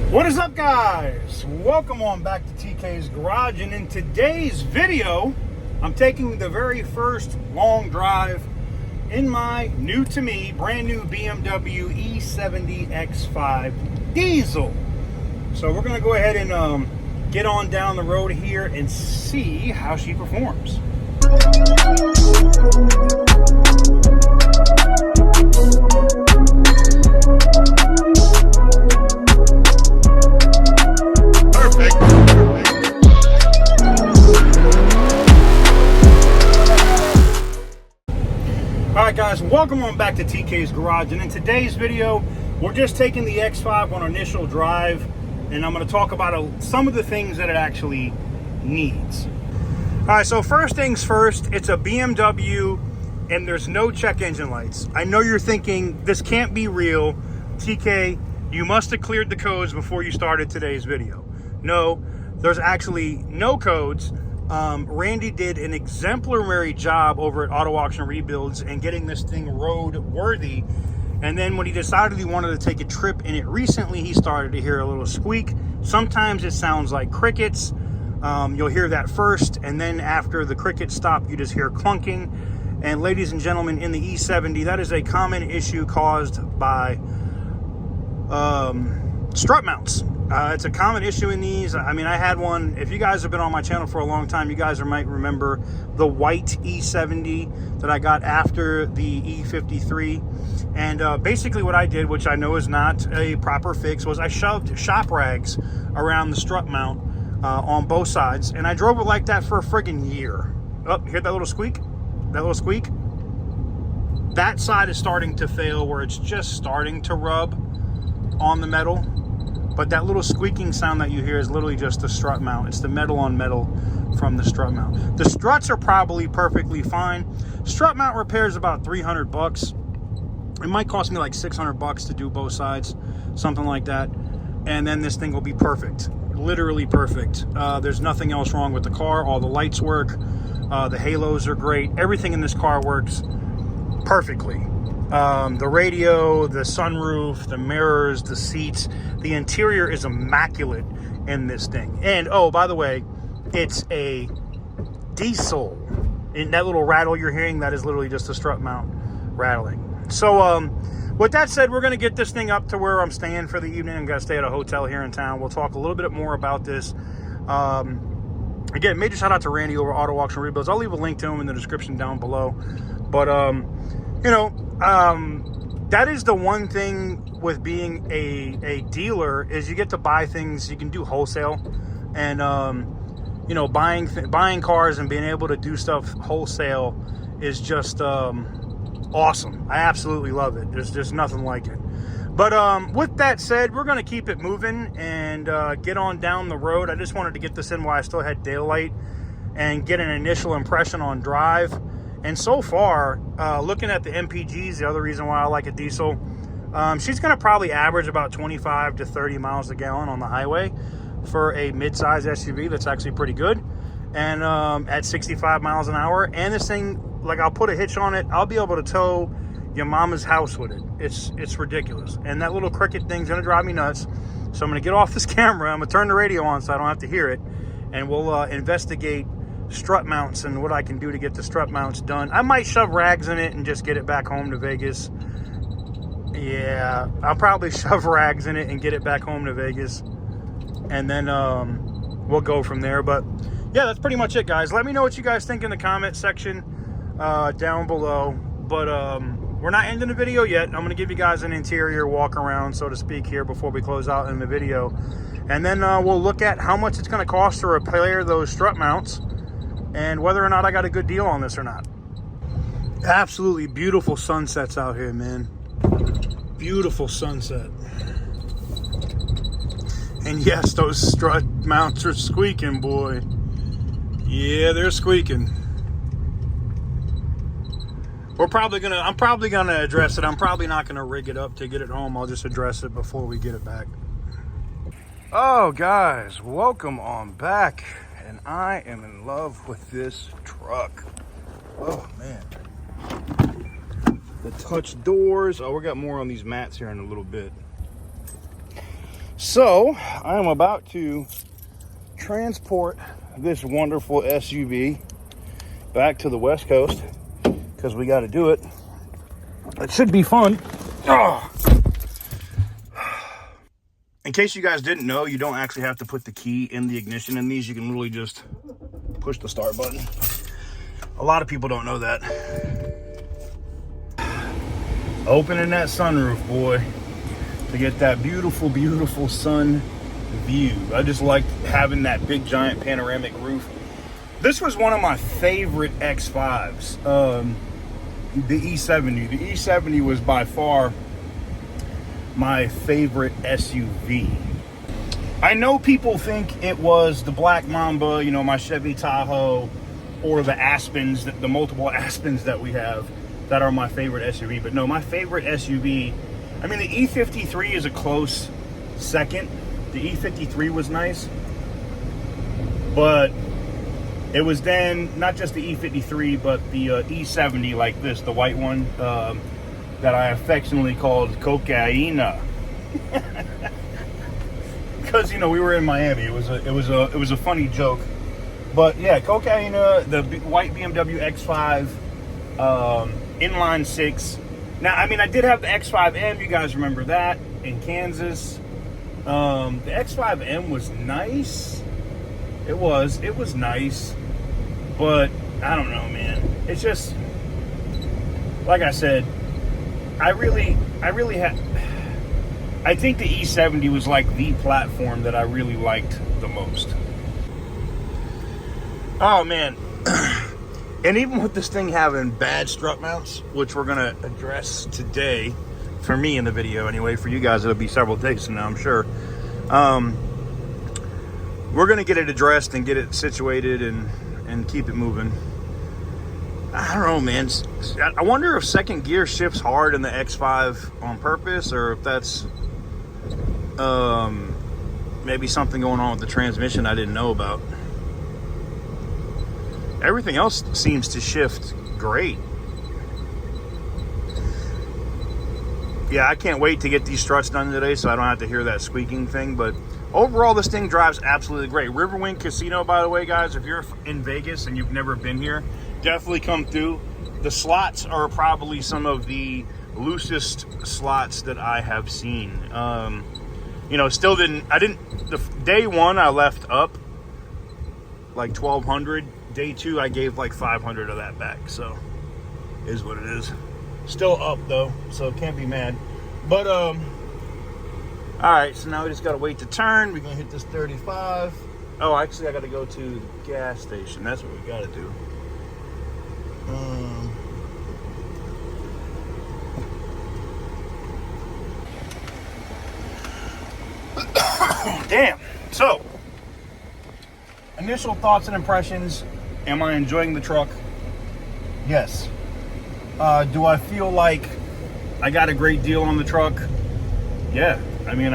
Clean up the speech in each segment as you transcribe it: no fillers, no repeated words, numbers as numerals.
What is up, guys? Welcome on back to TK's Garage, and in today's video I'm taking the very first long drive in my new to me brand new BMW E70 X5 diesel. So we're gonna go ahead and get on down the road here and see how she performs. Alright guys, welcome on back to TK's Garage, and in today's video we're just taking the X5 on initial drive, and I'm going to talk about some of the things that it actually needs. Alright, so first things first, it's a BMW and there's no check engine lights. I know you're thinking, this can't be real. TK, you must have cleared the codes before you started today's video. No, there's actually no codes. Randy did an exemplary job over at Auto Auction Rebuilds and getting this thing road worthy. And then when he decided he wanted to take a trip in it recently, he started to hear a little squeak. Sometimes it sounds like crickets. You'll hear that first, and then after the crickets stop, you just hear clunking. And ladies and gentlemen, in the E70, that is a common issue caused by strut mounts. It's a common issue in these. I mean, I had one. If you guys have been on my channel for a long time, you guys might remember the white E70 that I got after the E53. And basically what I did, which I know is not a proper fix, was I shoved shop rags around the strut mount on both sides, and I drove it like that for a friggin' year. Oh, hear that little squeak? That little squeak? That side is starting to fail, where it's just starting to rub on the metal. But that little squeaking sound that you hear is literally just the strut mount. It's the metal on metal from the strut mount. The struts are probably perfectly fine. Strut mount repair is about 300 bucks. It might cost me like 600 bucks to do both sides, something like that. And then this thing will be perfect, literally perfect. There's nothing else wrong with the car. All the lights work. The halos are great. Everything in this car works perfectly. The radio, the sunroof, the mirrors, the seats, the interior is immaculate in this thing. And oh, by the way, it's a diesel. And that little rattle you're hearing, that is literally just a strut mount rattling. So with that said, we're going to get this thing up to where I'm staying for the evening. I'm going to stay at a hotel here in town. We'll talk a little bit more about this. Again, major shout out to Randy over Auto Auction Rebuilds. I'll leave a link to him in the description down below. But you know, that is the one thing with being a dealer, is you get to buy things. You can do wholesale, and you know, buying cars and being able to do stuff wholesale is just awesome. I absolutely love it. There's just nothing like it. But with that said, we're going to keep it moving and get on down the road. I just wanted to get this in while I still had daylight and get an initial impression on drive. And so far, looking at the MPGs, the other reason why I like a diesel, she's going to probably average about 25 to 30 miles a gallon on the highway for a mid-size SUV. That's actually pretty good. And at 65 miles an hour. And this thing, like, I'll put a hitch on it. I'll be able to tow your mama's house with it. It's ridiculous. And that little cricket thing's going to drive me nuts. So I'm going to get off this camera. I'm going to turn the radio on so I don't have to hear it. And we'll investigate strut mounts and what I can do to get the strut mounts done. I might shove rags in it and just get it back home to Vegas. Yeah, I'll probably shove rags in it and get it back home to Vegas, and then we'll go from there. But yeah, that's pretty much it, guys. Let me know what you guys think in the comment section down below. But we're not ending the video yet. I'm going to give you guys an interior walk around, so to speak, here before we close out in the video, and then we'll look at how much it's going to cost to repair those strut mounts, and whether or not I got a good deal on this or not. Absolutely beautiful sunsets out here, man. Beautiful sunset. And yes, those strut mounts are squeaking, boy. Yeah, they're squeaking. I'm probably gonna address it. I'm probably not gonna rig it up to get it home. I'll just address it before we get it back. Oh, guys, welcome on back. And I am in love with this truck. Oh man, the touch doors. Oh, we got more on these mats here in a little bit. So I'm about to transport this wonderful SUV back to the West Coast because we got to do it. It should be fun. Oh. In case you guys didn't know, you don't actually have to put the key in the ignition in these. You can really just push the start button. A lot of people don't know that. Opening that sunroof, boy, to get that beautiful, beautiful sun view. I just like having that big, giant panoramic roof. This was one of my favorite X5s, the E70. The E70 was by far my favorite SUV. I know people think it was the Black Mamba, you know, my Chevy Tahoe, or the Aspens, the multiple Aspens that we have that are my favorite SUV. But no, my favorite SUV, I mean, the E53 is a close second. The E53 was nice, but it was then not just the E53, but the E70 like this, the white one, that I affectionately called Cocaina. Because, you know, we were in Miami. It was a funny joke. But yeah, Cocaina, the white BMW X5, inline 6. Now, I mean, I did have the X5M. You guys remember that in Kansas. The X5M was nice. It was nice. But I don't know, man. It's just, like I said, I think the E70 was like the platform that I really liked the most. Oh man. And even with this thing having bad strut mounts, which we're gonna address today, for me in the video anyway, for you guys it'll be several days from now, I'm sure. We're gonna get it addressed and get it situated and keep it moving. I don't know, man. I wonder if second gear shifts hard in the X5 on purpose, or if that's maybe something going on with the transmission I didn't know about. Everything else seems to shift great. Yeah, I can't wait to get these struts done today so I don't have to hear that squeaking thing. But overall, this thing drives absolutely great. Riverwind Casino, by the way, guys, if you're in Vegas and you've never been here, definitely come through. The slots are probably some of the loosest slots that I have seen. You know, day one I left up like 1,200. Day two I gave like 500 of that back, so is what it is. Still up though, so can't be mad. But all right, so now we just gotta wait to turn. We're gonna hit this 35. Oh, actually I gotta go to the gas station. That's what we gotta do. Damn. So, initial thoughts and impressions. Am I enjoying the truck? Yes. Do I feel like I got a great deal on the truck? Yeah. I mean,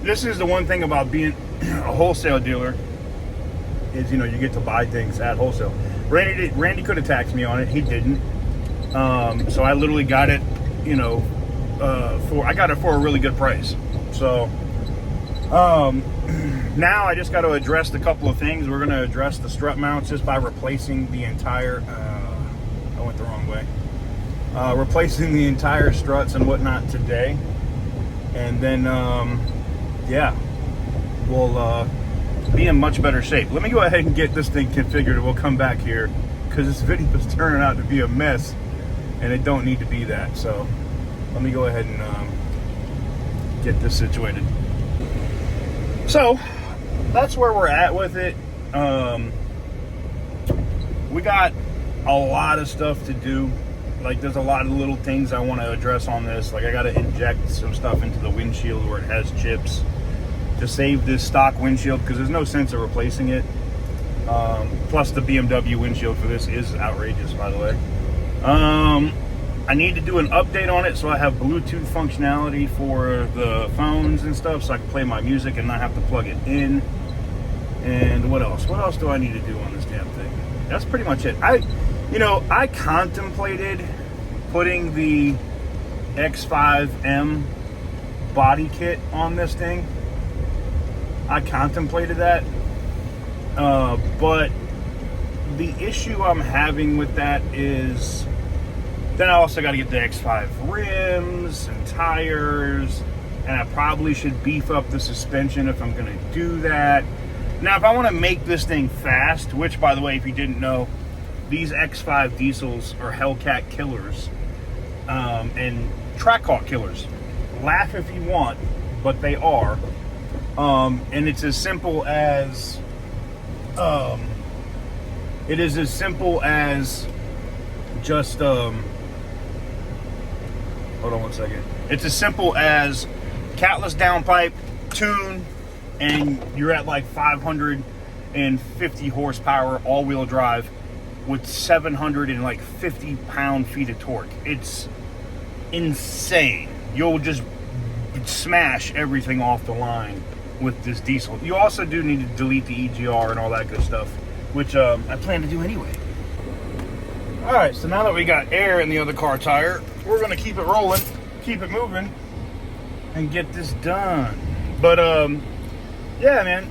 this is the one thing about being a wholesale dealer is, you know, you get to buy things at wholesale. Randy could have taxed me on it. He didn't. So I literally got it, you know, I got it for a really good price. So, now I just got to address a couple of things. We're going to address the strut mounts just by replacing the entire, I went the wrong way. Replacing the entire struts and whatnot today. And then, yeah, we'll be in much better shape. Let me go ahead and get this thing configured and we'll come back here because this video is turning out to be a mess and it don't need to be that. So let me go ahead and get this situated. So that's where we're at with it. We got a lot of stuff to do. Like, there's a lot of little things I want to address on this. Like, I got to inject some stuff into the windshield where it has chips to save this stock windshield because there's no sense of replacing it. Plus the BMW windshield for this is outrageous, by the way. I need to do an update on it so I have Bluetooth functionality for the phones and stuff so I can play my music and not have to plug it in. And what else? What else do I need to do on this damn thing? That's pretty much it. I contemplated putting the X5M body kit on this thing. I contemplated that, but the issue I'm having with that is then I also got to get the X5 rims and tires, and I probably should beef up the suspension if I'm going to do that. Now, if I want to make this thing fast, which, by the way, if you didn't know, these X5 diesels are Hellcat killers and track hawk killers. Laugh if you want, but they are. And it's as simple as just hold on one second. It's as simple as catless downpipe, tune, and you're at like 550 horsepower all-wheel drive with 750 pound-feet of torque. It's insane. You'll just smash everything off the line with this diesel. You also do need to delete the EGR and all that good stuff, which I plan to do anyway. All right, so now that we got air in the other car tire, we're gonna keep it rolling, keep it moving, and get this done. But yeah, man,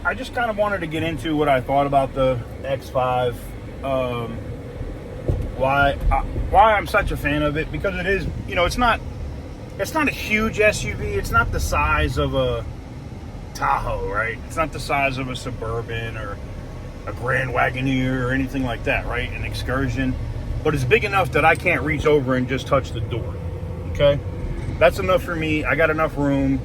I just kind of wanted to get into what I thought about the X5, why I'm such a fan of it, because it is, you know, it's not a huge SUV. It's not the size of a Tahoe, right? It's not the size of a Suburban or a Grand Wagoneer or anything like that, right? An Excursion. But it's big enough that I can't reach over and just touch the door, okay? That's enough for me. I got enough room.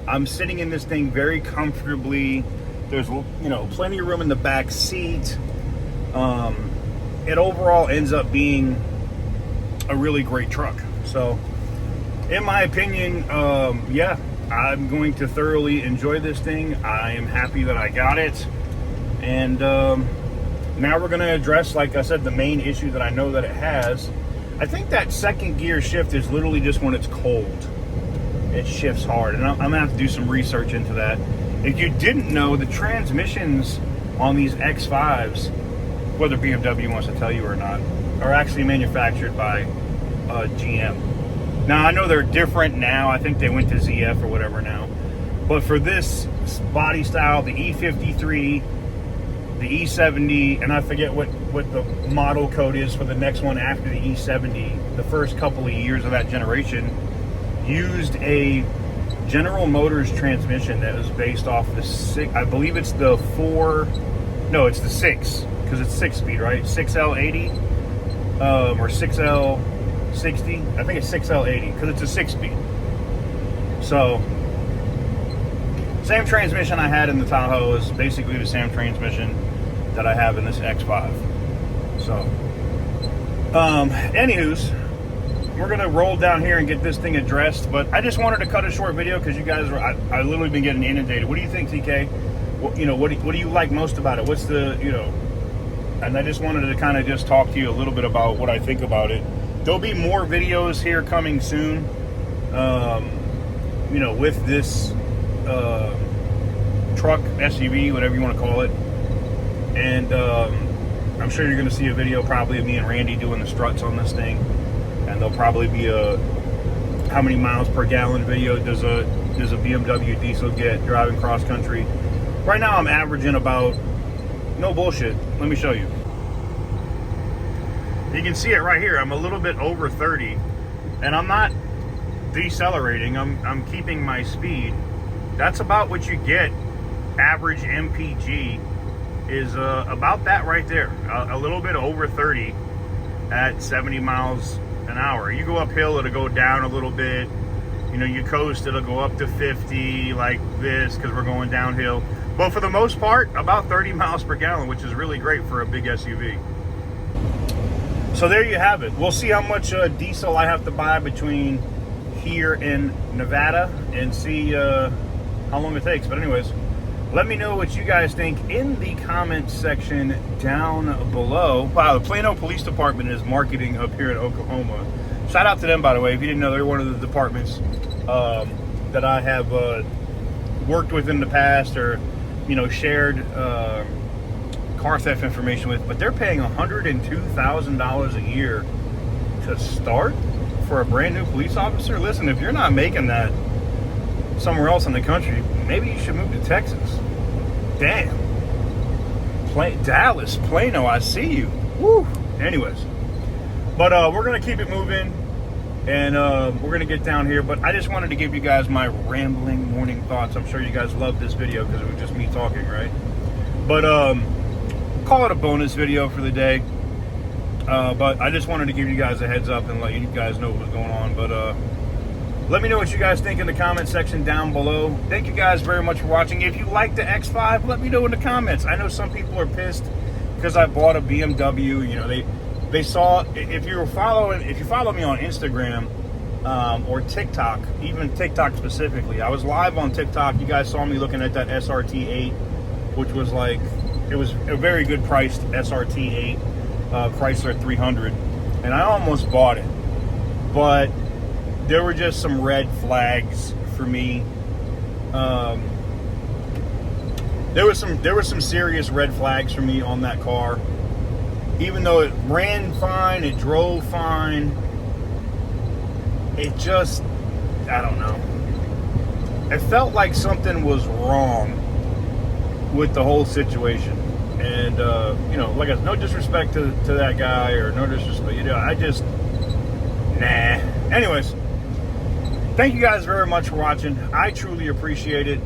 I'm sitting in this thing very comfortably. There's, you know, plenty of room in the back seat. It overall ends up being a really great truck. So, in my opinion, yeah, I'm going to thoroughly enjoy this thing. I am happy that I got it. And now we're going to address, like I said, the main issue that I know that it has. I think that second gear shift is literally just when it's cold. It shifts hard. And I'm going to have to do some research into that. If you didn't know, the transmissions on these X5s, whether BMW wants to tell you or not, are actually manufactured by GM. Now, I know they're different now. I think they went to ZF or whatever now. But for this body style, the E53, the E70, and I forget what the model code is for the next one after the E70, the first couple of years of that generation, used a General Motors transmission that was based off the 6, I believe it's the 4, no, it's the 6, because it's 6-speed, right? 6L80 or 6L60. I think it's 6L80 because it's a 6-speed. So, same transmission I had in the Tahoe is basically the same transmission that I have in this X5. So, anywho's, we're gonna roll down here and get this thing addressed. But I just wanted to cut a short video because you guys were, I literally been getting inundated. What do you think, TK? What, you know, what do you like most about it? What's the, you know? And I just wanted to kind of just talk to you a little bit about what I think about it. There'll be more videos here coming soon. You know, with this truck, SUV, whatever you want to call it. And I'm sure you're going to see a video probably of me and Randy doing the struts on this thing. And there'll probably be a how many miles per gallon video does a BMW diesel get driving cross country. Right now I'm averaging about, no bullshit, let me show you. You can see it right here. I'm a little bit over 30 and I'm not decelerating. I'm keeping my speed. That's about what you get. Average MPG is about that right there. A little bit over 30 at 70 miles an hour. You go uphill, it'll go down a little bit. You know, you coast, it'll go up to 50 like this because we're going downhill. But for the most part, about 30 miles per gallon, which is really great for a big SUV. So there you have it. We'll see how much diesel I have to buy between here in Nevada and see how long it takes. But anyways, let me know what you guys think in the comments section down below. Wow, the Plano Police Department is marketing up here in Oklahoma. Shout out to them, by the way. If you didn't know, they're one of the departments that I have worked with in the past or, you know, shared car theft information with. But they're paying $102,000 a year to start for a brand new police officer. Listen, if you're not making that, somewhere else in the country, maybe you should move to Texas. Damn. Dallas, Plano, I see you. Woo. Anyways, but we're gonna keep it moving, and we're gonna get down here. But I just wanted to give you guys my rambling morning thoughts. I'm sure you guys love this video because it was just me talking, right? But call it a bonus video for the day. But I just wanted to give you guys a heads up and let you guys know what was going on. But let me know what you guys think in the comment section down below. Thank you guys very much for watching. If you like the X5, let me know in the comments. I know some people are pissed because I bought a BMW. You know, they saw, if you follow me on Instagram or TikTok, even TikTok specifically, I was live on TikTok. You guys saw me looking at that SRT8, which was like, it was a very good priced SRT8 Chrysler 300, and I almost bought it, but there were just some red flags for me. There were some serious red flags for me on that car. Even though it ran fine, it drove fine, it just, I don't know. It felt like something was wrong with the whole situation. And you know, like, no disrespect to that guy, or no disrespect, you know, I just, nah. Anyways, thank you guys very much for watching. I truly appreciate it.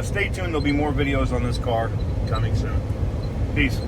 Stay tuned. There'll be more videos on this car coming soon. Peace.